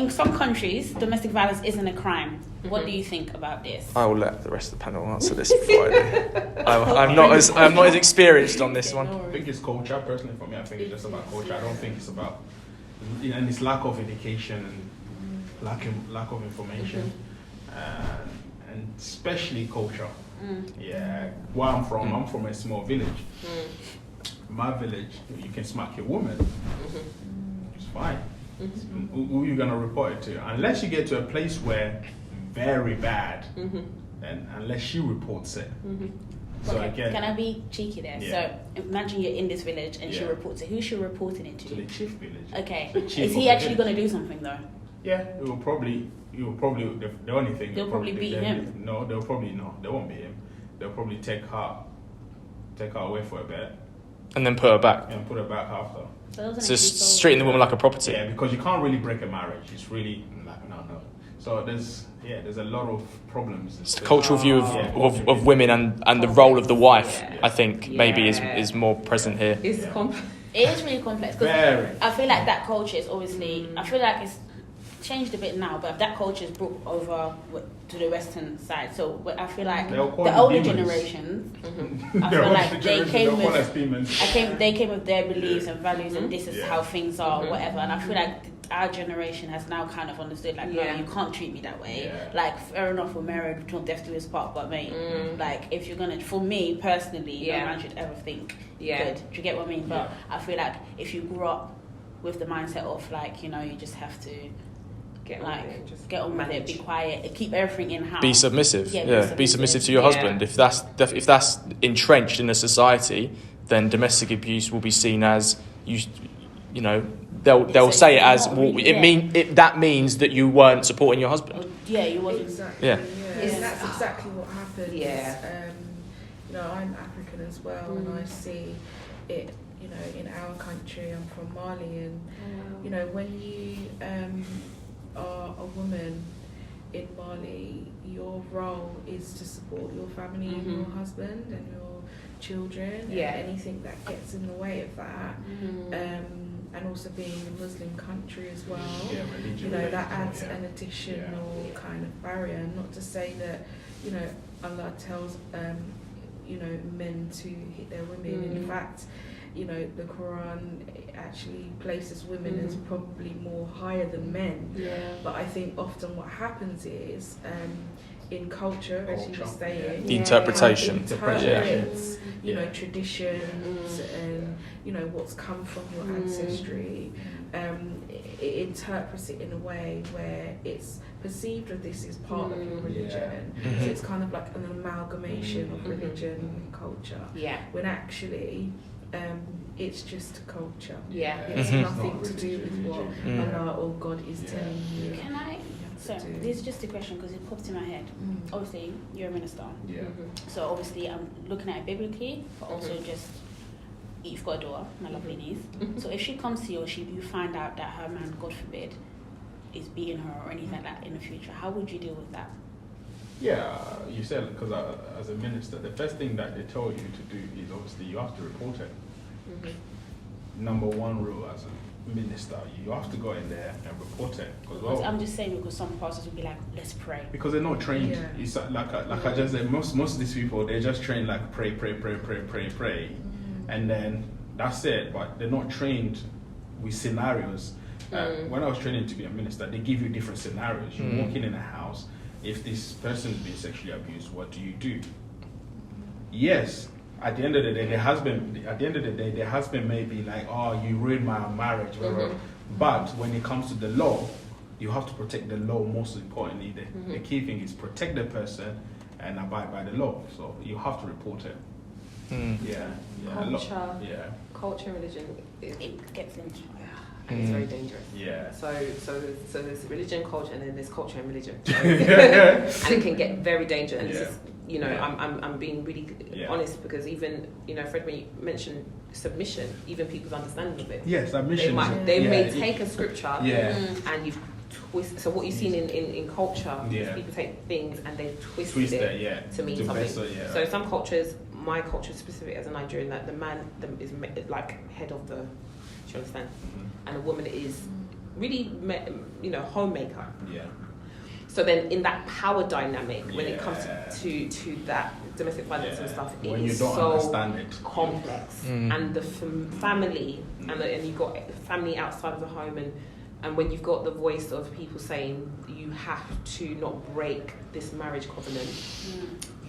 in some countries, domestic violence isn't a crime. What do you think about this? I will let the rest of the panel answer this before I do. I'm not as experienced on this one. I think it's culture. Personally, for me, I think it's just about culture. I don't think it's about, and it's lack of education and lack of information, and especially culture. Yeah, where I'm from a small village. My village, you can smack your woman. It's fine. Who are you gonna report it to? Unless you get to a place where very bad, and unless she reports it. So Okay, again, can I be cheeky there? Yeah. So imagine you're in this village and she Yeah. reports it. Who's she reporting it to to? the chief village. Okay, The chief is of he the actually village. going to do something though? Yeah, it will probably the only thing They'll probably beat him. No, they won't beat him. They'll probably take her away for a bit And then put her back. and put her back after. So So just treating the woman like a property. Yeah, because you can't really break a marriage. It's really like no. So there's a lot of problems. It's the cultural view of women and the role of the wife, I think, maybe is more present here. It's It is really complex because I feel like that culture is obviously. I feel like it's changed a bit now, but that culture is brought over to the Western side. So I feel like They'll call the them older demons. generation, I feel like they came with their beliefs and values, and this is how things are, whatever. And I feel like our generation has now kind of understood, like, no, you can't treat me that way. Yeah. Like, fair enough, we're married, till death do us part, but mate, like, if you're gonna, for me personally, no man should ever think good. Do you get what I mean? But I feel like if you grew up with the mindset of, like, you know, you just have to get on with it, be quiet, keep everything in house, Be submissive. Be submissive to your Yeah. husband. If that's entrenched in a society, then domestic abuse will be seen as you know. They'll say it as that means that you weren't supporting your husband. Yeah, you wasn't. Exactly. Yeah. And that's exactly what happens. Yeah. You know, I'm African as well, and I see it. You know, in our country, I'm from Mali, and you know, when you are a woman in Mali, your role is to support your family and your husband and your children. Yeah. And anything that gets in the way of that. And also being a Muslim country as well, you know, that adds an additional kind of barrier. Not to say that, you know, Allah tells, you know, men to hit their women. In fact, you know, the Quran actually places women as probably more higher than men. But I think often what happens is, in culture, as you were saying, The interpretation. Interprets, you know, traditions and, you know, what's come from your ancestry. It interprets it in a way where it's perceived that this is part of your religion. So it's kind of like an amalgamation of religion and culture. When actually, it's just a culture. It's nothing to do with what Allah or God is telling you. Can I? So this is just a question because it popped in my head. Obviously, you're a minister. So obviously, I'm looking at it biblically, but also just you've got a daughter, my lovely niece. So if she comes to you, or you find out that her man, God forbid, is beating her or anything like that in the future, how would you deal with that? Yeah, you said, because as a minister, the first thing that they tell you to do is obviously you have to report it. Number one rule as a minister, you have to go in there and report it. Because I'm just saying, because some pastors will be like, let's pray. Because they're not trained. It's like I just said, most of these people, they're just trained like pray. And then that's it, but they're not trained with scenarios. When I was training to be a minister, they give you different scenarios. You're walking in a house, if this person is being sexually abused, what do you do? Yes, at the end of the day, the husband may be like, oh, you ruined my marriage, but when it comes to the law, you have to protect the law. Most importantly, the key thing is protect the person and abide by the law. So you have to report it. Culture and religion, It gets into and it's very dangerous. Yeah. So there's religion, culture, and then there's culture and religion. So, and it can get very dangerous. And this is, you know, I'm being really honest, because even, you know, Fred, when you mentioned submission, even people's understanding of it. Yes, submission. They may take a scripture and you've twist. So what you've seen in culture is people take things and they twist it to mean something. So some cultures, my culture specific as a Nigerian, that the man is like head of the. Do you understand? And a woman is really, homemaker. Yeah. So then, in that power dynamic, when it comes to that domestic violence and stuff, it is so complex. And the family, and you've got family outside of the home, and when you've got the voice of people saying you have to not break this marriage covenant,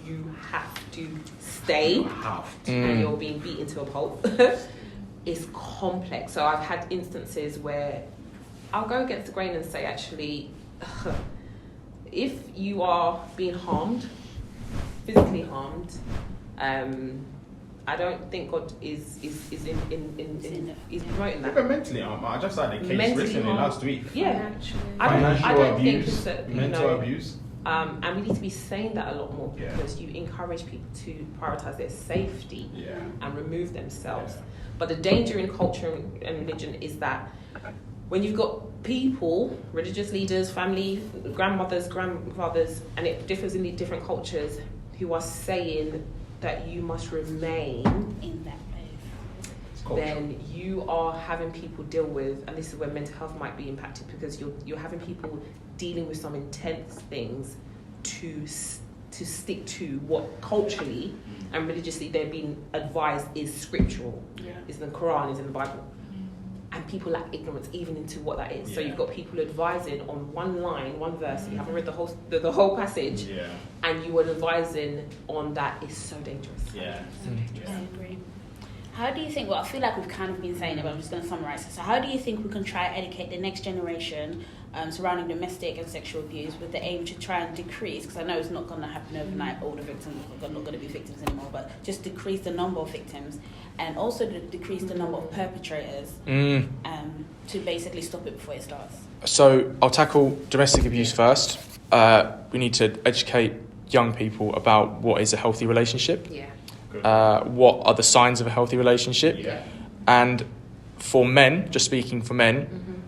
you have to stay, and you're being beaten to a pulp. It's complex. So I've had instances where I'll go against the grain and say, actually, if you are being harmed, physically harmed, I don't think God is promoting that. Even mentally harmed. I just had a case recently last week. Yeah, Financial abuse, think it's mental abuse. And we need to be saying that a lot more, because you encourage people to prioritize their safety and remove themselves. But the danger in culture and religion is that when you've got people, religious leaders, family, grandmothers, grandfathers, and it differs in the different cultures, who are saying that you must remain in that place, then you are having people deal with, and this is where mental health might be impacted, because you're having people dealing with some intense things to stick to what culturally and religiously they're being advised is scriptural, is in the Quran, is in the Bible. And people lack ignorance even into what that is. So you've got people advising on one line, one verse, you haven't read the whole passage, and you are advising on that is so dangerous. I agree. How do you think, well, I feel like we've kind of been saying it, but I'm just going to summarize it. So how do you think we can try and educate the next generation surrounding domestic and sexual abuse with the aim to try and decrease, because I know it's not going to happen overnight, all the victims are not going to be victims anymore, but just decrease the number of victims and also decrease the number of perpetrators to basically stop it before it starts? So I'll tackle domestic abuse first. We need to educate young people about what is a healthy relationship. What are the signs of a healthy relationship? And for men, just speaking for men,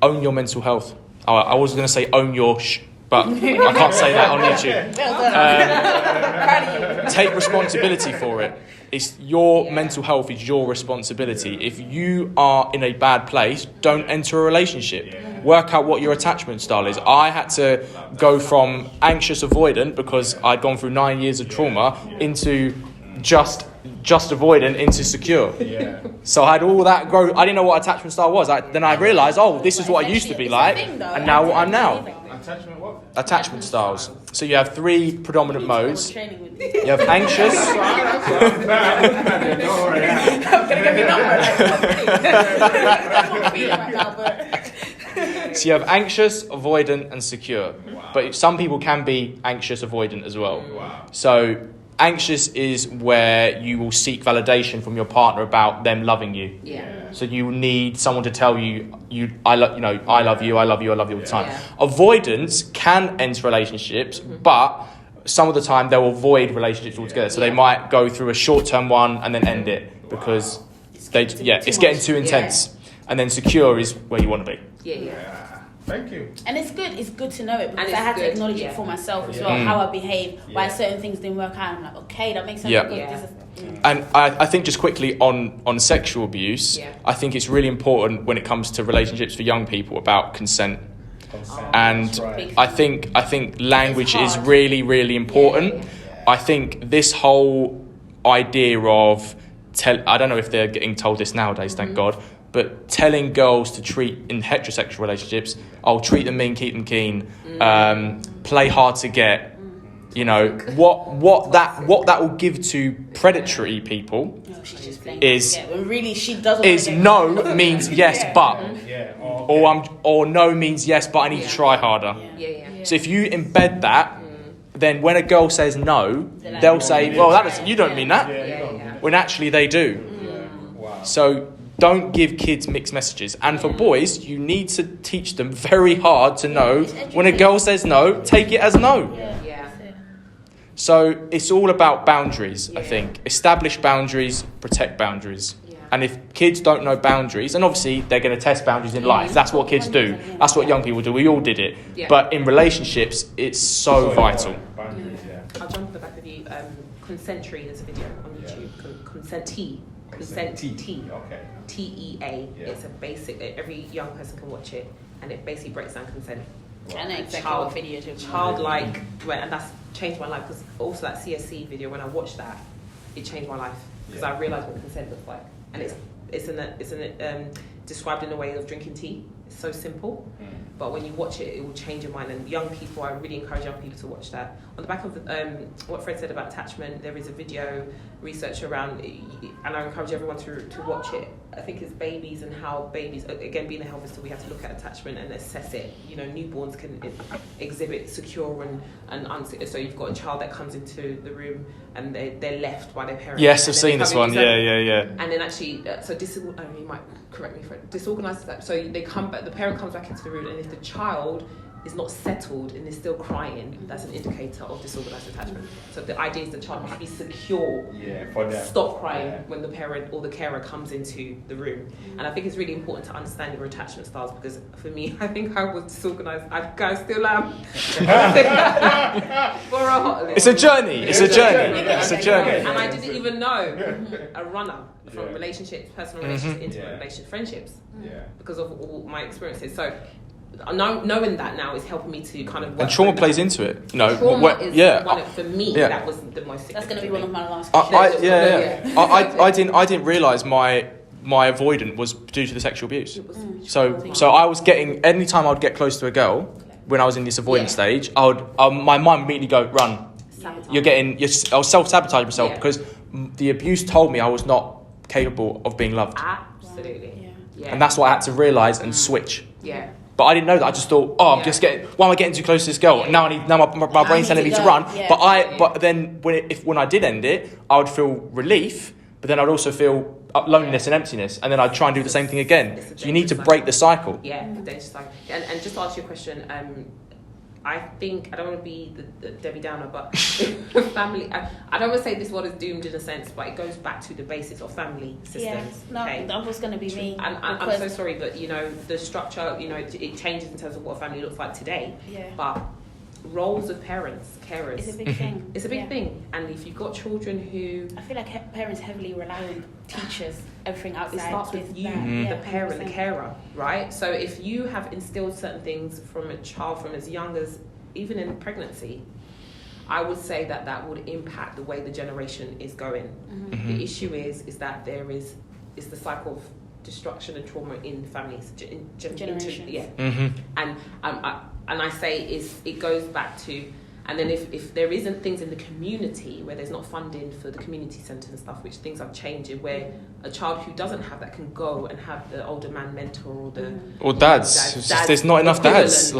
own your mental health. I was going to say own your but I can't say that on YouTube. Take responsibility for it. It's your mental health is your responsibility. If you are in a bad place, don't enter a relationship. Work out what your attachment style is. I had to go from anxious avoidant, because I'd gone through 9 years of trauma, into just avoidant into secure. So I had all that growth. I didn't know what attachment style was. Then I realised, this is what I used to be like, and now what I'm now. Attachment what? Attachment styles. So you have 3 predominant modes. You have anxious. So you have anxious, avoidant, and secure. But some people can be anxious, avoidant as well. So anxious is where you will seek validation from your partner about them loving you. So you need someone to tell you, I love you all the time. Avoidance can enter relationships, but some of the time they'll avoid relationships altogether. So they might go through a short-term one and then end it because it's getting too intense. And then secure is where you want to be. Thank you. And it's good to know it, because I had to acknowledge it for myself as well, how I behave, why certain things didn't work out. I'm like, okay, that makes sense. And I think just quickly on sexual abuse, I think it's really important when it comes to relationships for young people about consent. And I think language is really, really important. I think this whole idea of I don't know if they're getting told this nowadays, thank God, but telling girls to treat in heterosexual relationships, treat them mean, keep them keen, play hard to get. You know what that will give to predatory people is no means yes but, or no means yes but I need to try harder. So if you embed that, then when a girl says no, they'll say, well, you don't mean that, when actually they do. So don't give kids mixed messages. And for boys, you need to teach them very hard to know when a girl says no, take it as no. So it's all about boundaries, I think. Establish boundaries, protect boundaries. And if kids don't know boundaries, and obviously they're going to test boundaries in life. That's what kids do. That's what young people do. We all did it. But in relationships, it's so vital. I'll jump on the back of you. Consentry, there's a video on YouTube. Consentee. Okay. TEA. It's a basic, every young person can watch it. and it basically breaks down consent. And exactly what video too. Childlike, and that's changed my life, because also that CSC video, when I watched that, it changed my life, because I realised what consent looks like, and it's described in a way of drinking tea. It's so simple, but when you watch it, it will change your mind. And young people, I really encourage young people to watch that. On the back of what Fred said about attachment, there is a video research around, and I encourage everyone to watch it. I think it's babies and how babies, again, being a health visitor, we have to look at attachment and assess it. You know, newborns can exhibit secure and unsecure. So you've got a child that comes into the room and they're left by their parents. Yes, I've seen this one. Yeah. And then actually, you might correct me, Fred. Disorganized. So they come back. The parent comes back into the room, and if the child is not settled and is still crying, that's an indicator of disorganized attachment. So the idea is the child must be secure. Stop crying when the parent or the carer comes into the room. And I think it's really important to understand your attachment styles, because for me, I think I was disorganized. I still am. It's a journey. It's a journey. And I didn't even know a runner from relationships, personal relationships, intimate relationships, friendships, because of all my experiences. So knowing that now is helping me to kind of work. And trauma plays into it. Trauma is one of, for me, that was the most significant. That's going to be one of my last questions. I didn't realise my avoidant was due to the sexual abuse. So I was getting, anytime I'd get close to a girl when I was in this avoidance stage, I would my mind immediately go, run. Sabotage. I'll self-sabotage myself because the abuse told me I was not capable of being loved. Absolutely. Yeah. And that's what I had to realise and switch. Yeah. But I didn't know that. I just thought, why am I getting too close to this girl? Now my brain's telling me to run. Yeah. But then when I did end it, I would feel relief, but then I'd also feel loneliness and emptiness, and then I'd try and do the same thing again. So you need to break the cycle. Yeah, the dangerous cycle. And just to answer your question, I think, I don't want to be the Debbie Downer, but family, I don't want to say this world is doomed in a sense, but it goes back to the basis of family systems. That was going to be me. And I'm so sorry, but, the structure, it changes in terms of what a family looks like today. Yeah. But roles of parents, carers. It's a big thing. It's a big thing. And if you've got children who... I feel like parents heavily rely on teachers, everything outside. It starts with you, the parent, 100%. The carer, right? So if you have instilled certain things from a child from as young as, even in pregnancy, I would say that would impact the way the generation is going. Mm-hmm. The issue is that it's the cycle of destruction and trauma in families. Generations. And I say it goes back to, and then if there isn't things in the community where there's not funding for the community centres and stuff, which things are changing, where a child who doesn't have that can go and have the older man mentor or dads. There's not enough dads.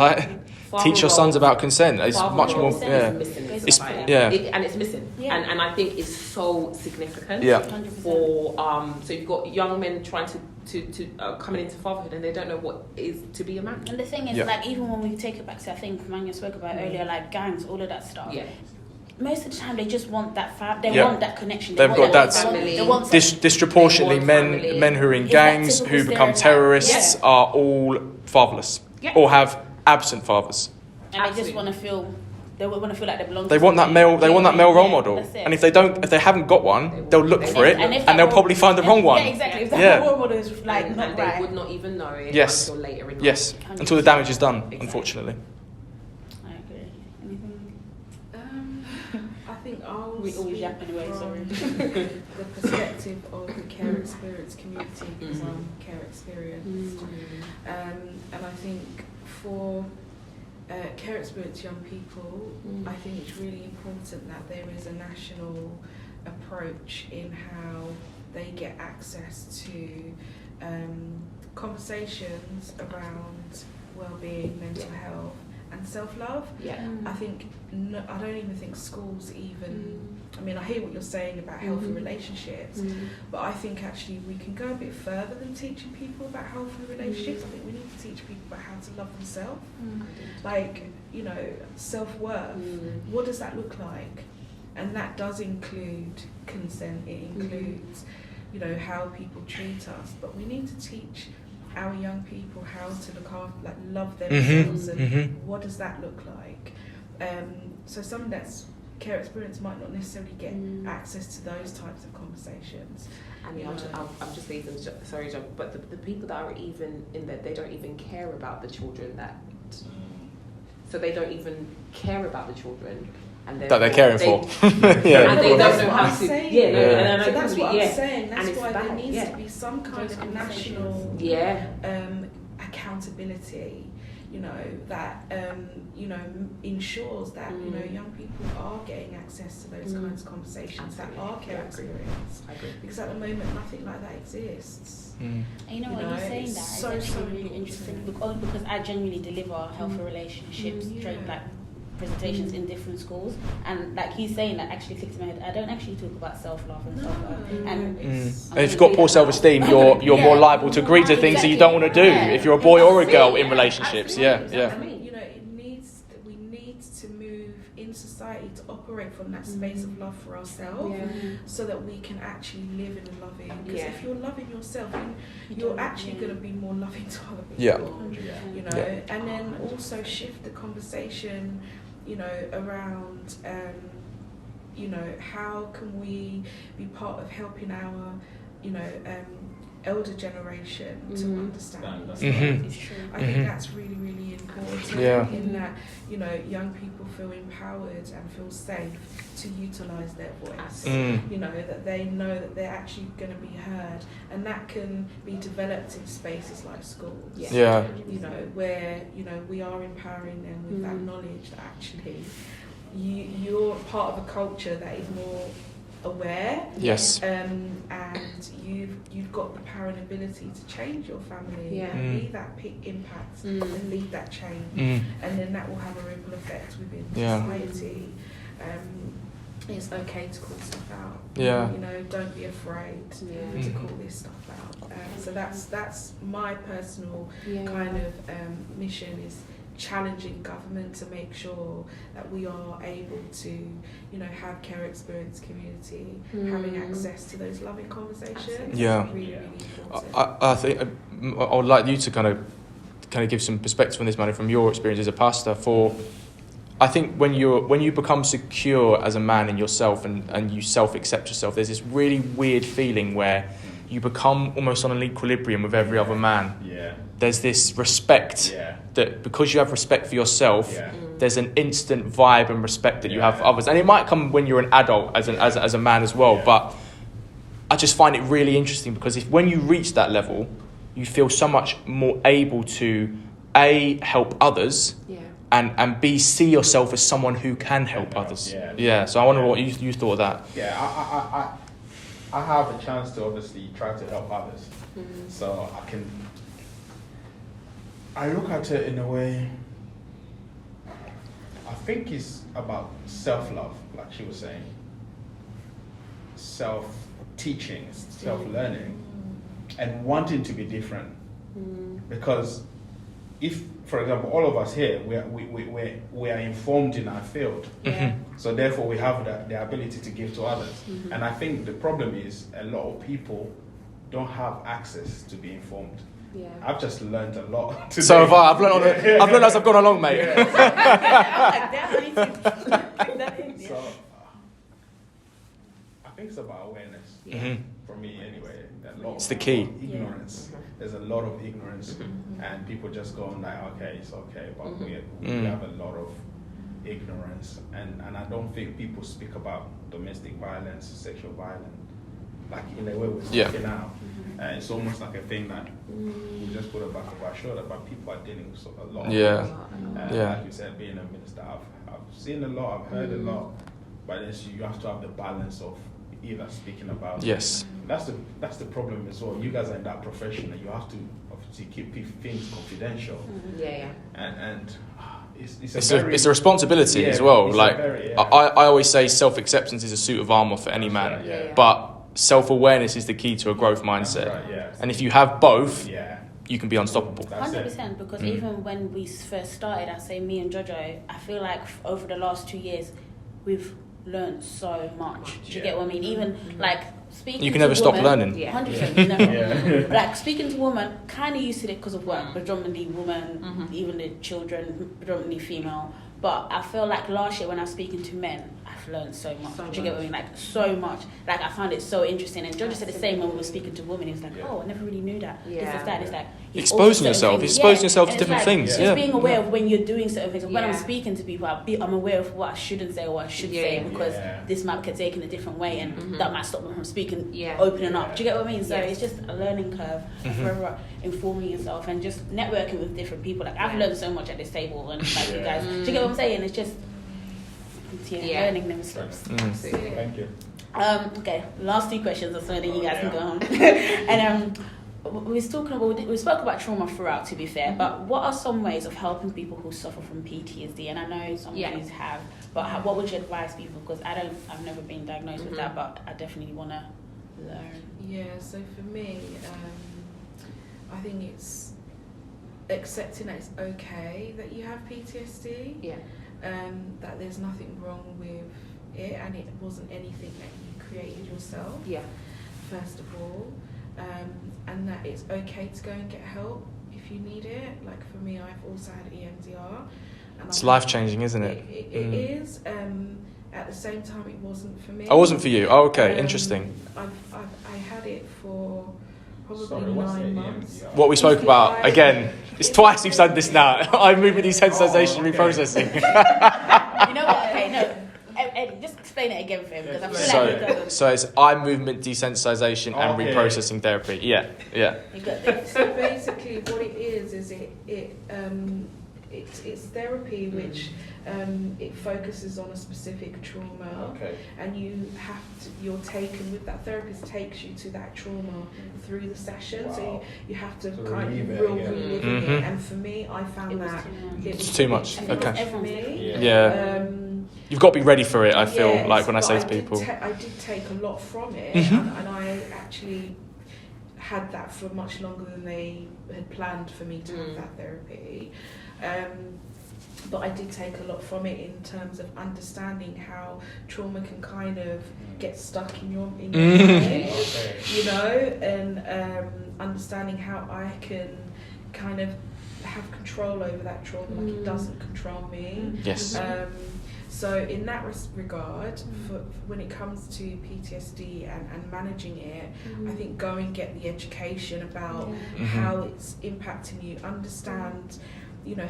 Teach your sons about consent. It's much more. And it's missing. Yeah. And I think it's so significant. Yeah. For so you've got young men trying to coming into fatherhood, and they don't know what it is to be a man. And the thing is, even when we take it back to, I think Manya spoke about earlier, like gangs, all of that stuff. Yeah. Most of the time, they just want that want that connection. They've got that family. Disproportionately, men who are in gangs, who become terrorists, are all fatherless or have absent fathers. And they just want to feel. They want to feel like they belong. They want that male. They want that male role model. And if they haven't got one, they'll look for it, and they'll probably find the wrong one. Yeah, exactly. If that role model is not and right, they would not even know it until later in life. Yes, until the damage is done. Exactly. Unfortunately. I agree. Anything? I think we always yap anyway. Sorry. The perspective of the care experience community, because I'm care experienced, and I think for care experience young people, I think it's really important that there is a national approach in how they get access to conversations around well-being, mental health and self-love. I think I don't even think schools even I mean, I hear what you're saying about healthy relationships, but I think actually we can go a bit further than teaching people about healthy relationships. I think we need to teach people about how to love themselves. Like, self-worth. What does that look like? And that does include consent. It includes, how people treat us. But we need to teach our young people how to look after, love themselves, and what does that look like? So something that's care experience might not necessarily get access to those types of conversations. And I'm just leaving, sorry, John, but the people that are even in that, they don't even care about the children so they don't even care about the children. And that they're caring for. Yeah. And they don't know how to. So that's what I'm saying. That's why there needs to be some kind of national accountability, that ensures that young people are getting access to those kinds of conversations that are care experience. Because at the moment nothing like that exists. And you you're saying that is actually really interesting because I genuinely deliver healthy relationships presentations in different schools, and like he's saying that actually clicked in my head. I don't actually talk about self-love and self-worth, and if you've got poor self-esteem, you're more liable to agree to things that you don't want to do. If you're a boy or a girl in relationships, we need to move in society to operate from that space of love for ourselves, so that we can actually live in a loving. Because if you're loving yourself, you're actually going to be more loving to other people. And then also shift the conversation, around, how can we be part of helping our, elder generation to understand these things. I think that's really, really important in that, young people feel empowered and feel safe to utilise their voice. That they know that they're actually going to be heard, and that can be developed in spaces like schools. Where we are empowering them with that knowledge that actually you're part of a culture that is more aware, and you've got the power and ability to change your family and be that impact and lead that change, and then that will have a ripple effect within society. It's okay to call stuff out. Don't be afraid to call this stuff out. So that's my personal kind of mission, is challenging government to make sure that we are able to, have care experience community having access to those loving conversations. Really, really important. I think I would like you to kind of give some perspective on this matter from your experience as a pastor. I think when you become secure as a man in yourself and you self-accept yourself, there's this really weird feeling where you become almost on an equilibrium with every other man. There's this respect that because you have respect for yourself, there's an instant vibe and respect that you have for others. And it might come when you're an adult as a man as well. But I just find it really interesting because when you reach that level, you feel so much more able to A, help others, and B, see yourself as someone who can help others. So I wonder what you thought of that. I have a chance to obviously try to help others. So I look at it in a way, I think it's about self-love, like she was saying. Self-teaching, self-learning, and wanting to be different. Because if, for example, all of us here, we are informed in our field. So therefore we have the ability to give to others. And I think the problem is a lot of people don't have access to be informed. I've just learned a lot today. So have I. I've learned as I've gone along, mate. So I think it's about awareness. For me, anyway. It's the key. Ignorance. There's a lot of ignorance, and people just go on like, okay, it's okay, but we have a lot of ignorance, and I don't think people speak about domestic violence, sexual violence, like in a way we're speaking now. It's almost like a thing that we just put it back of our shoulder, but people are dealing with a lot. Like you said, being a minister, I've seen a lot, I've heard a lot, but you have to have the balance of either speaking about that's the problem as well. You guys are in that profession and you have to obviously keep things confidential. And it's a responsibility as well. Like I always say, self-acceptance is a suit of armor for any man, but self-awareness is the key to a growth mindset. And if you have both, you can be unstoppable. 100%, because even when we first started, I say me and Jojo, I feel like over the last 2 years, we've learned so much. Do you get what I mean? Even like speaking you can to never stop women, learning. 100%, never. Like speaking to women, kind of used to it because of work, predominantly women, even the children, predominantly female. But I feel like last year when I was speaking to men, I've learned so much. Do you get what I mean? Like so much. Like I found it so interesting. And Georgia said the same when we were speaking to women. He was like, "Oh, I never really knew that." This is that. It's like exposing yourself. Exposing yourself to different things. Just being aware of when you're doing certain things. When I'm speaking to people, I'm aware of what I shouldn't say or what I should say because this might get taken a different way, and that might stop me from speaking, opening up. Do you get what I mean? So it's just a learning curve, forever informing yourself and just networking with different people. Like I've learned so much at this table, and like you guys. Do you get what I'm saying? It's just learning never stops. Absolutely. Thank you. Okay, last 2 questions or so that you guys can go on. And we spoke about trauma throughout, to be fair, but what are some ways of helping people who suffer from PTSD? And I know some of you have, but what would you advise people? Because I've never been diagnosed with that, but I definitely want to learn. Yeah, so for me, I think it's accepting that it's okay that you have PTSD. Yeah. That there's nothing wrong with it, and it wasn't anything that you created yourself. Yeah. First of all, and that it's okay to go and get help if you need it. Like for me, I've also had EMDR. And It's life changing, isn't it? It is. At the same time, it wasn't for me. Oh, it wasn't for you. Oh, okay, interesting. I had it for probably 9 months. What we spoke about again. It's twice you've said this now. I move with desensitization, reprocessing. You know what? Okay, no. Eddie, just explain it again for him because I feel like he doesn't. So it's eye movement desensitization and reprocessing therapy. Yeah. You got this. So basically, what it is it's therapy which it focuses on a specific trauma, and you're taken with that therapist takes you to that trauma through the session. So you have to kind of relive it. And for me, I found that it was too much. Okay. For me. Yeah. You've got to be ready for it. I feel like when I say to people, I did take a lot from it, and I actually had that for much longer than they had planned for me to have that therapy. But I did take a lot from it in terms of understanding how trauma can kind of get stuck in your mind, you know, and understanding how I can kind of have control over that trauma, like it doesn't control me. Yes. So in that regard, for when it comes to PTSD and managing it, I think go and get the education about how it's impacting you, understand, you know,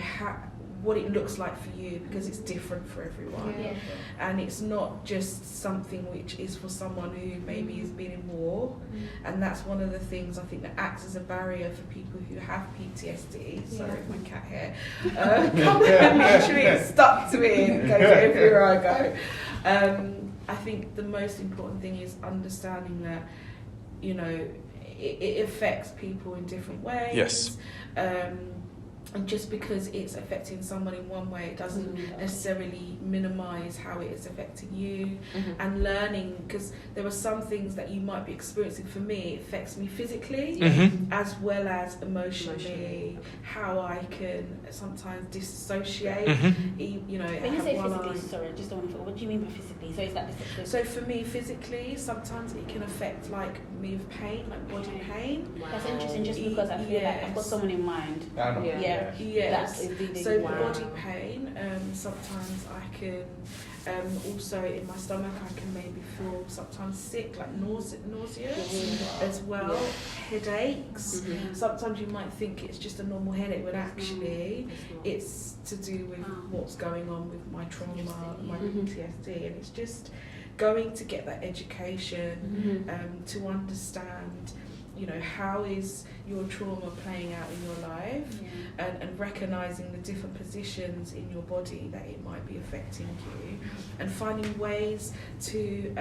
what it looks like for you, because it's different for everyone. And it's not just something which is for someone who maybe has been in war, and that's one of the things I think that acts as a barrier for people who have PTSD. Sorry, my cat hair literally stuck to me and goes everywhere I go. I think the most important thing is understanding that, you know, it affects people in different ways. Yes. And just because it's affecting someone in one way, it doesn't necessarily minimise how it is affecting you. And learning, because there are some things that you might be experiencing. For me, it affects me physically as well as emotionally. How I can sometimes disassociate. You know, when you say physically, sorry, just don't want to. What do you mean by physically? So it's like this. So for me, physically, sometimes it can affect like me with pain, like body pain. That's interesting, just because I feel like I've got someone in mind. Yes. So body pain. Sometimes I can also in my stomach I can maybe feel sometimes sick, like nausea as well. Headaches. Sometimes you might think it's just a normal headache, but actually it's to do with what's going on with my trauma, my PTSD, and it's just going to get that education to understand, you know, how is your trauma playing out in your life, and recognising the different positions in your body that it might be affecting you, and finding ways to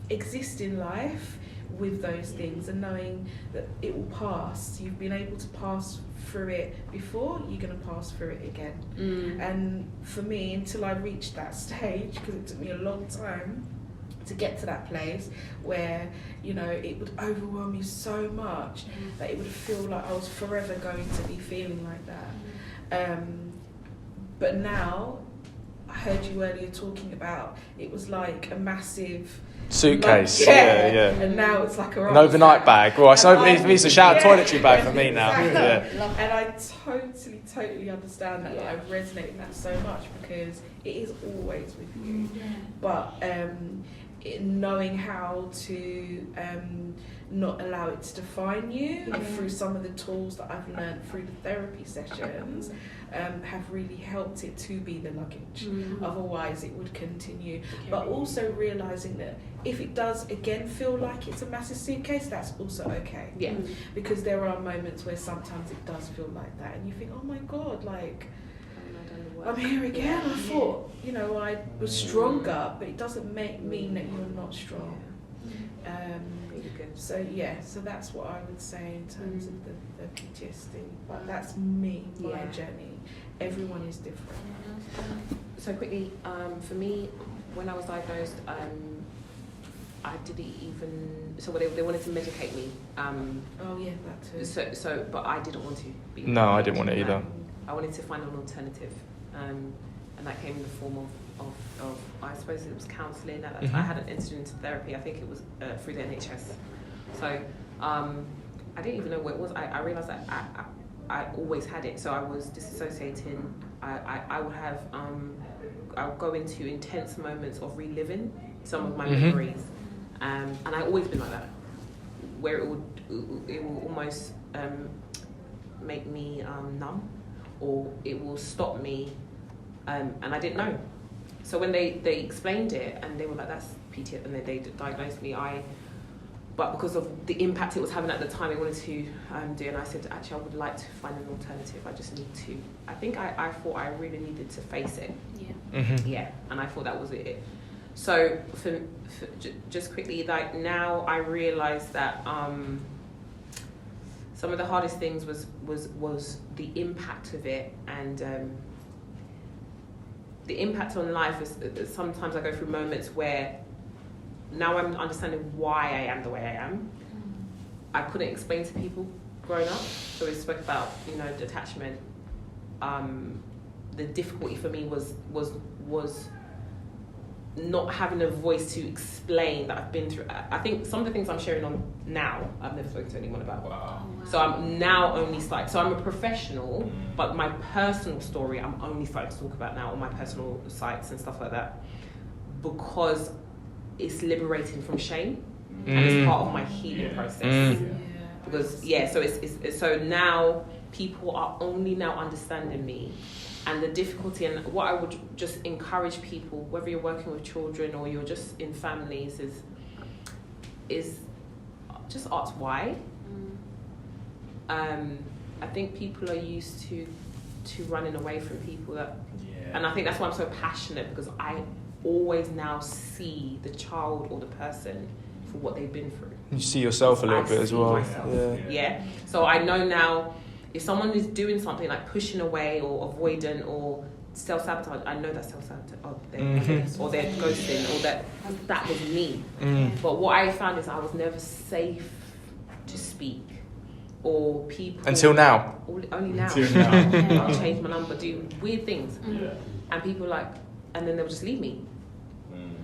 exist in life with those things, and knowing that it will pass. You've been able to pass through it before, you're going to pass through it again. And for me, until I reached that stage, because it took me a long time to get to that place where, you know, it would overwhelm you so much that it would feel like I was forever going to be feeling like that. But now I heard you earlier talking about, it was like a massive suitcase, yeah. And now it's like an overnight bag. Well, it's a shower toiletry bag for me now. Exactly. Yeah. And I totally understand that. I resonate with that so much because it is always with you. But knowing how to not allow it to define you, and through some of the tools that I've learned through the therapy sessions, have really helped it to be the luggage. Otherwise it would continue. But also realising that if it does again feel like it's a massive suitcase, that's also okay. Yeah. Because there are moments where sometimes it does feel like that, and you think, oh my God, like, I'm here again. I thought, I was stronger, but it doesn't mean that you're not strong. Really good. So that's what I would say in terms of the PTSD. But that's my journey. Everyone is different. So quickly, for me, when I was diagnosed, I didn't even. So they wanted to medicate me. That too. So, but I didn't want to. No, I didn't want it either. I wanted to find an alternative, and that came in the form of I suppose it was counselling. At that time, I hadn't entered into therapy. I think it was through the NHS. So I didn't even know what it was. I realised that I always had it. So I was disassociating. I would have I would go into intense moments of reliving some of my memories, and I always been like that, where it will almost make me numb, or it will stop me, and I didn't know. So when they explained it, and they were like, that's PTSD, and they diagnosed me, but because of the impact it was having at the time, I wanted to do it, and I said, actually, I would like to find an alternative. I just need to. I think I thought I really needed to face it. Yeah, and I thought that was it. So for just quickly, like, now I realise that some of the hardest things was the impact of it, and the impact on life is sometimes I go through moments where now I'm understanding why I am the way I am. I couldn't explain to people growing up, so we spoke about detachment. The difficulty for me was not having a voice to explain that I've been through. I think some of the things I'm sharing on now, I've never spoken to anyone about. Wow. So I'm now only starting. So I'm a professional, but my personal story I'm only starting to talk about now on my personal sites and stuff like that, because it's liberating from shame, and it's part of my healing process. Because so it's so now people are only now understanding me. And the difficulty, and what I would just encourage people, whether you're working with children or you're just in families, is just ask why. I think people are used to running away from people and I think that's why I'm so passionate, because I always now see the child or the person for what they've been through. You see yourself a little bit as well. Yeah. So I know now, if someone is doing something like pushing away or avoidant or self-sabotage, I know that's self-sabotage, or they're ghosting, or that was me. But what I found is I was never safe to speak, or people... Until now? Only now. I'll change my number, do weird things. And people and then they'll just leave me.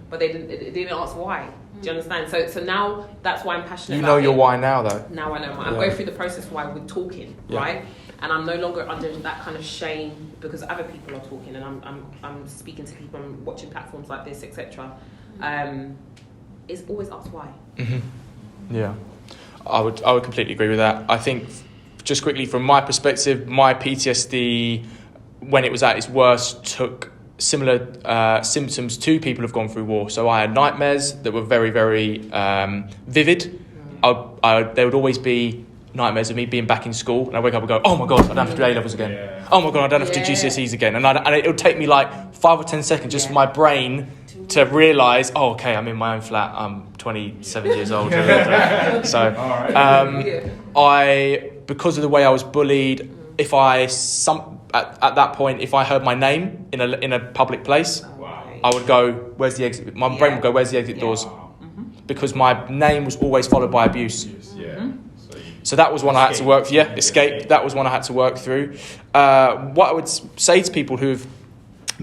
But they didn't ask why. Do you understand? So now that's why I'm passionate about it. You know your why now, though. Now I know. I'm going through the process why we're talking, right? And I'm no longer under that kind of shame because other people are talking, and I'm speaking to people, I'm watching platforms like this, etc. It's always asked why. Yeah, I would completely agree with that. I think, just quickly from my perspective, my PTSD, when it was at its worst, took similar symptoms to people who've gone through war. So I had nightmares that were very, very vivid. There would always be nightmares of me being back in school, and I wake up and go, oh my God, I don't have to do A-levels again. Oh my God, I don't have to do GCSEs again. And it would take me like 5 or 10 seconds just for my brain to realise, oh, okay, I'm in my own flat, I'm 27 years old. So because of the way I was bullied, at that point, if I heard my name in a public place, I would go, where's the exit? My brain would go, where's the exit doors? Because my name was always followed by abuse. So that was one I had to work through. Escape. That was one I had to work through. What I would say to people who've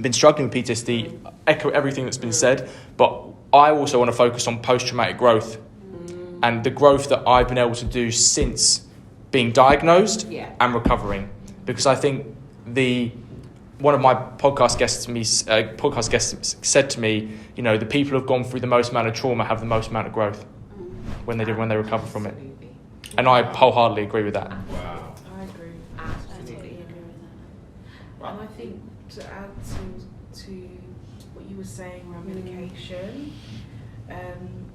been struggling with PTSD, echo everything that's been said, but I also want to focus on post-traumatic growth and the growth that I've been able to do since being diagnosed and recovering. Because I think one of my podcast guests said to me, you know, the people who've gone through the most amount of trauma have the most amount of growth when they recover from it. And I wholeheartedly agree with that. Wow. I agree. Absolutely agree with that. And I think to add to what you were saying around medication,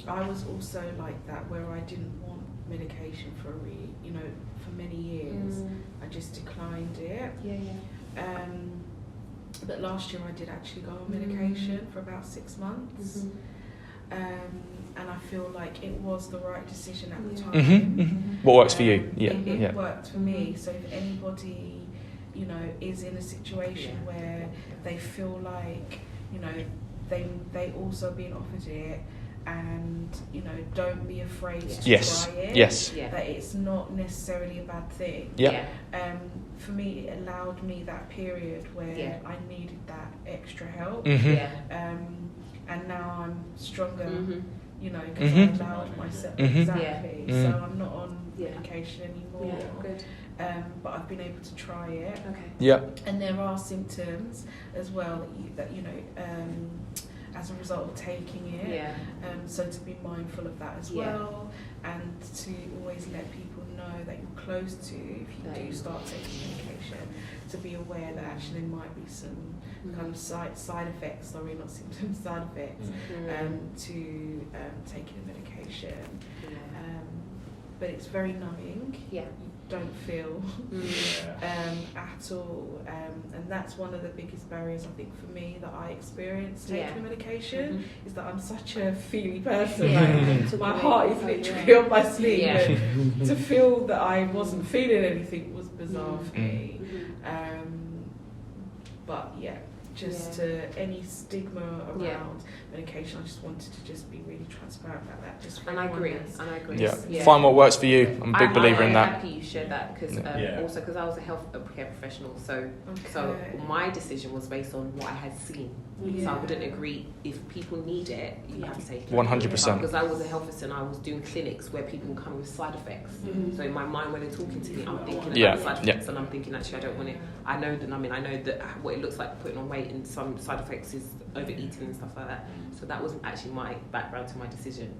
I was also like that, where I didn't want medication for many years. I just declined it. But last year I did actually go on medication for about 6 months. And I feel like it was the right decision at the time. What works for you? It worked for me. So if anybody, you know, is in a situation where they feel like, you know, they also being offered it, and, you know, don't be afraid to try it. That it's not necessarily a bad thing. For me, it allowed me that period where I needed that extra help. And now I'm stronger, you know, because I allowed myself. So I'm not on medication anymore. But I've been able to try it. And there are symptoms as well that you know, as a result of taking it. So to be mindful of that as well, and to always let people know that you're close to, if you do start taking medication, to be aware that actually there might be some kind of side effects, not symptoms, side effects, to taking a medication. But it's very numbing. You don't feel at all, and that's one of the biggest barriers I think for me that I experience taking medication, is that I'm such a feely person. Like, my heart is literally on my sleeve, and to feel that I wasn't feeling anything was bizarre for me. But just any stigma around medication, I just wanted to just be really transparent about that. And I agree. Find what works for you. I'm a big believer in that. I'm happy you shared that, because also because I was a healthcare professional, so my decision was based on what I had seen. So I wouldn't agree if people need it, you have to take it. 100%. Because I was a health assistant, I was doing clinics where people would come with side effects. So in my mind, when they're talking to me, I'm thinking about side effects, and I'm thinking actually I don't want it. I know that what it looks like putting on weight, and some side effects is overeating and stuff like that. So that was actually my background to my decision.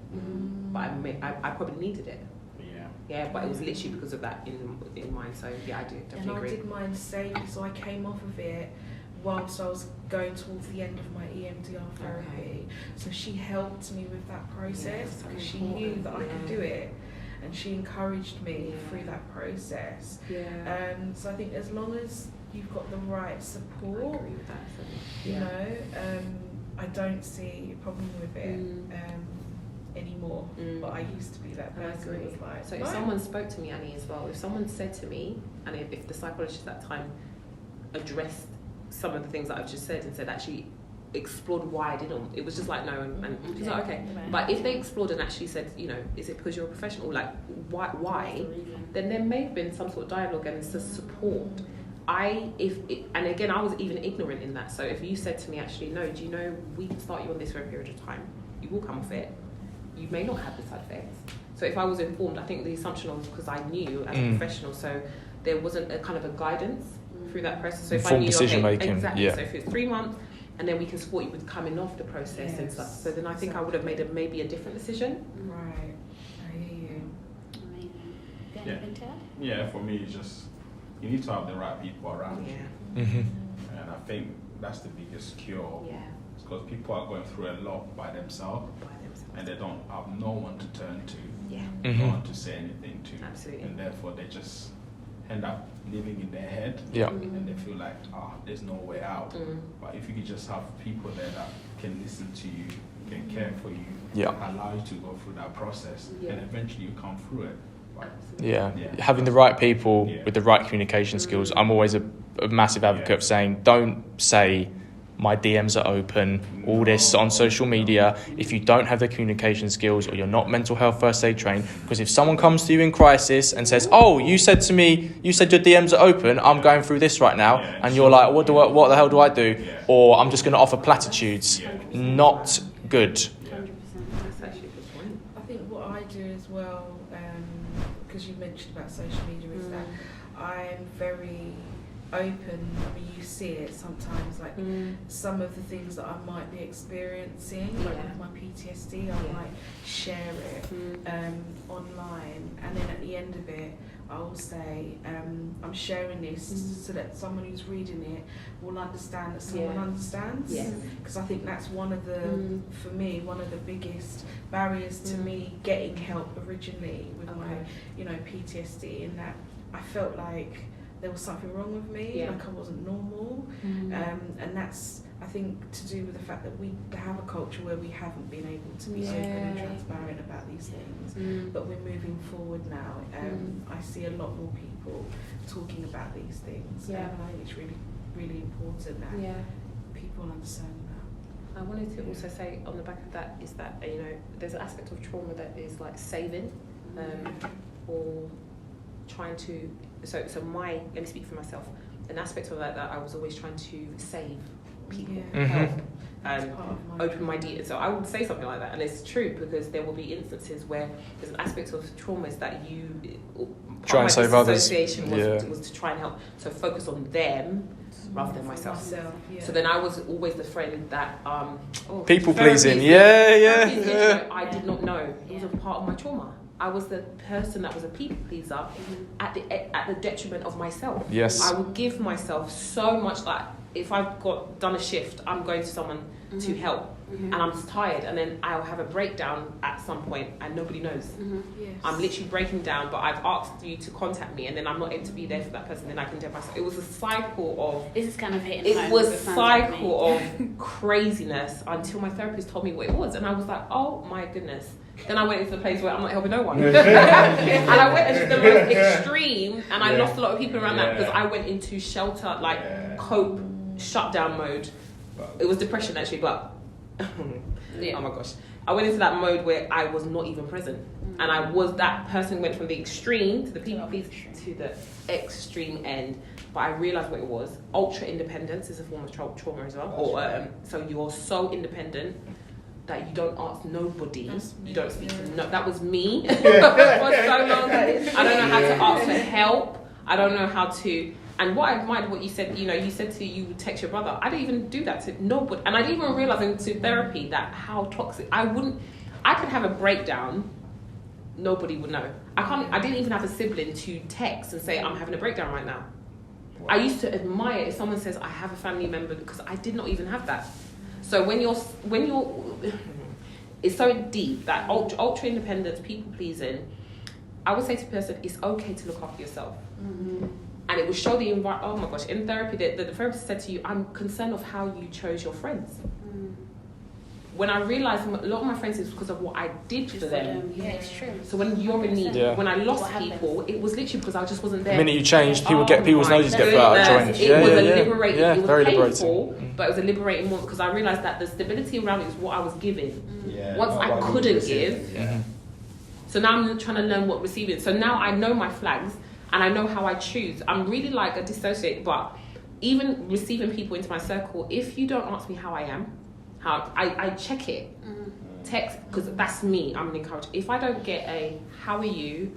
But I probably needed it. But it was literally because of that in mind. So I do definitely agree. And I did mine safely, so I came off of it whilst I was going towards the end of my EMDR therapy. So she helped me with that process, because she knew that I could do it, and she encouraged me through that process. So I think as long as you've got the right support, I agree with that. you know, I don't see a problem with it anymore. But I used to be that person who was like, so if someone spoke to me, Annie, as well, if someone said to me, and if the psychologist at that time addressed some of the things that I've just said and said, actually explored why I didn't, it was just like no, and she's like okay. But if they explored and actually said, you know, is it because you're a professional, like why, then there may have been some sort of dialogue and it's just support. And again, I was even ignorant in that. So if you said to me, actually, no, do you know we can start you on this for a period of time, you will come off it, you may not have the side effects. So if I was informed, I think the assumption was because I knew as a professional, so there wasn't a kind of a guidance through that process. So if informed I knew, decision making. Exactly. So if it's 3 months, and then we can support you with coming off the process and stuff. So then I think I would have made maybe a different decision. Right. I hear you. Amazing. Yeah, for me, it's just you need to have the right people around you. And I think that's the biggest cure. It's because people are going through a lot by themselves, and they don't have no one to turn to, no one to say anything to. Absolutely. And therefore they just end up living in their head, and they feel like, there's no way out. But if you could just have people there that can listen to you, can care for you, allow you to go through that process, and eventually you come through it. Having the right people with the right communication skills. I'm always a massive advocate of saying, don't say my DMs are open, all this on social media. If you don't have the communication skills or you're not mental health first aid trained, because if someone comes to you in crisis and says, oh, you said your DMs are open, I'm going through this right now, and you're like, what the hell do I do? Or I'm just going to offer platitudes. Not good. 100%. That's actually a good point. I think what I do as well, because you mentioned about social media, is that I'm very open. I mean, you see it sometimes, like some of the things that I might be experiencing, like with my PTSD, I might share it online, and then at the end of it, I'll say, I'm sharing this so that someone who's reading it will understand that someone understands. Because I think that's one of the, for me, one of the biggest barriers to me getting help originally with my, PTSD, in that I felt like there was something wrong with me, like I wasn't normal, and that's, I think, to do with the fact that we have a culture where we haven't been able to be open and transparent about these things, but we're moving forward now. I see a lot more people talking about these things, and I think it's really, really important that people understand that. I wanted to also say on the back of that is that, there's an aspect of trauma that is like saving, or trying to, let me speak for myself, an aspect of that I was always trying to save people, help, open my details. So I would say something like that, and it's true, because there will be instances where there's an aspect of traumas that you try and save others. Association was to try and help, so focus on them rather than myself. So then I was always the friend that people pleasing. I did not know it was a part of my trauma. I was the person that was a people pleaser at the detriment of myself. Yes. I would give myself so much, like if I've done a shift, I'm going to someone to help, and I'm just tired, and then I'll have a breakdown at some point, and nobody knows. I'm literally breaking down, but I've asked you to contact me, and then I'm not able to be there for that person, then I can tell myself. It was a cycle of... This is kind of hitting home. It was a cycle of craziness until my therapist told me what it was, and I was like, oh my goodness. Then I went into the place where I'm not helping no one. And I went into the most extreme, and I lost a lot of people around that, because I went into shelter, cope, shutdown mode. It was depression actually, but oh my gosh. I went into that mode where I was not even present. And I was that person who went from the extreme to the people please to the extreme end. But I realised what it was. Ultra independence is a form of trauma as well. So you're so independent that you don't ask nobody, you don't speak to no. That was me for so long. I don't know how to ask for help. I don't know how to. And what I admired what you said, you said you would text your brother. I didn't even do that to nobody. And I didn't even realise into therapy that how toxic. I could have a breakdown, nobody would know. I didn't even have a sibling to text and say, I'm having a breakdown right now. Wow. I used to admire if someone says, I have a family member, because I did not even have that. So when you're, it's so deep, that ultra independence, people pleasing, I would say to a person, it's okay to look after yourself. And it will show the environment. Oh my gosh, in therapy, the therapist said to you, I'm concerned of how you chose your friends. When I realised a lot of my friends is because of what I did for them. Yeah, it's true. So when you're in need, when I lost people, it was literally because I just wasn't there. The minute you change, people's noses get put out of joint. It was a liberating. It was painful, but it was a liberating moment, because I realised that the stability around it was what I was giving. Once I couldn't give, so now I'm trying to learn what receiving. So now I know my flags, and I know how I choose. I'm really like a dissociate, but even receiving people into my circle, if you don't ask me how I am, how I check it, text, because that's me. I'm an encourager. If I don't get a how are you,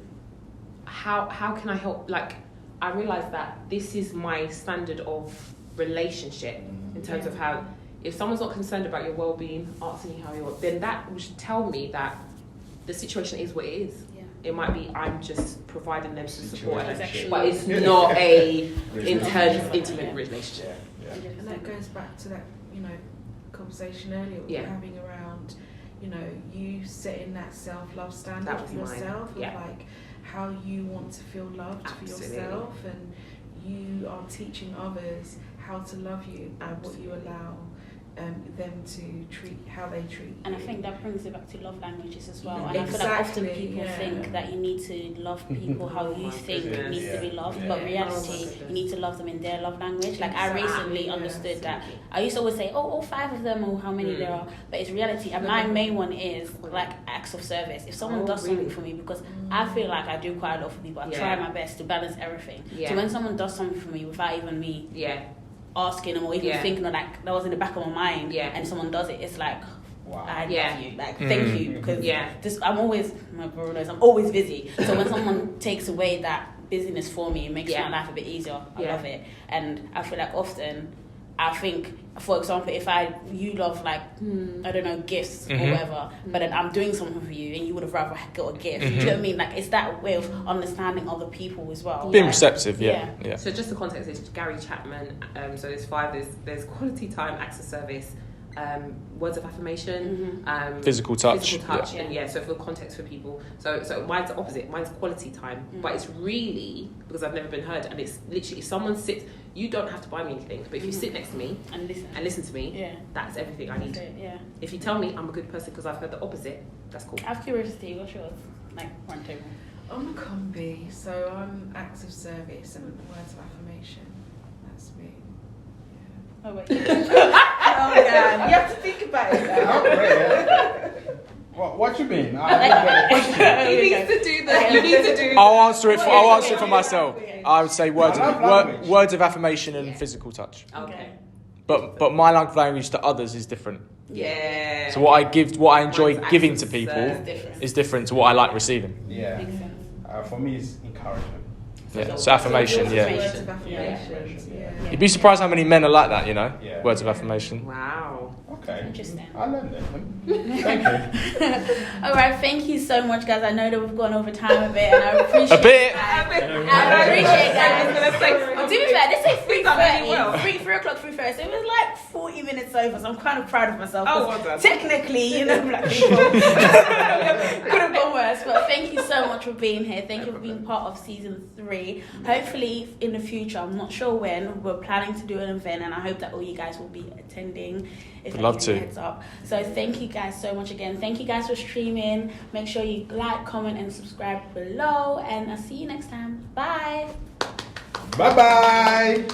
how can I help? Like, I realize that this is my standard of relationship in terms of how, if someone's not concerned about your well-being, asking you how you're, then that should tell me that the situation is what it is. It might be I'm just providing them some support, but it's not a intense, intimate relationship. And that goes back to that, conversation earlier we were having around, you setting that self-love standard for yourself, of like how you want to feel loved for yourself, and you are teaching others how to love you and what you allow them to treat how they treat. And I think that brings it back to love languages as well. And I feel like often people think that you need to love people how you think needs to be loved, but reality, you need to love them in their love language. Like I recently understood that. I used to always say, all 5 of them, or how many there are, but it's reality. And my main one is like acts of service. If someone does something for me, because I feel like I do quite a lot for people, I try my best to balance everything. So when someone does something for me without even me asking them or even thinking, or like that was in the back of my mind, and someone does it, it's like, wow, I love you, like thank you, because I'm always, my brother knows, I'm always busy. So when someone takes away that busyness for me, it makes my life a bit easier. I love it. And I feel like often, I think, for example, if you love like I don't know, gifts or whatever, but then I'm doing something for you and you would have rather got a gift. Do you know what I mean? Like it's that way of understanding other people as well. Being receptive, So just the context is Gary Chapman. So there's 5. There's quality time, acts of service, words of affirmation, physical touch, and so for context for people. So mine's the opposite. Mine's quality time, but it's really because I've never been heard, and it's literally if someone sits. You don't have to buy me anything, but if you sit next to me and listen to me, that's everything I need. If you tell me I'm a good person because I've heard the opposite, that's cool. Out of curiosity, what's yours? Like one table. I'm a combi, so I'm acts of service and words of affirmation. That's me. Yeah. Oh wait. Oh yeah, you have to think about it now. What you mean? I You need to do that. You need to do. I'll answer it for myself. I would say words of affirmation and physical touch. Okay. But my love language to others is different. Yeah. So what I enjoy giving to people is different to what I like receiving. Yeah. Makes sense. For me, it's encouragement. Yeah. So affirmation. Words of affirmation. You'd be surprised how many men are like that. You know. Yeah. Words of affirmation. Wow. Okay. Interesting. I learned that. Thank you. All right, thank you so much, guys. I know that we've gone over time a bit, and I appreciate a bit. I appreciate that. To be fair, this is 3:30, 3 o'clock, 3:30. So it was like 40 minutes over. So I'm kind of proud of myself. Technically, you know, black people could have gone worse. But thank you so much for being here. Thank you for being part of season 3. Hopefully, in the future, I'm not sure when, we're planning to do an event, and I hope that all you guys will be attending. If I'd love to. Heads up. So thank you guys so much again. Thank you guys for streaming. Make sure you like, comment, and subscribe below. And I'll see you next time. Bye. Bye-bye.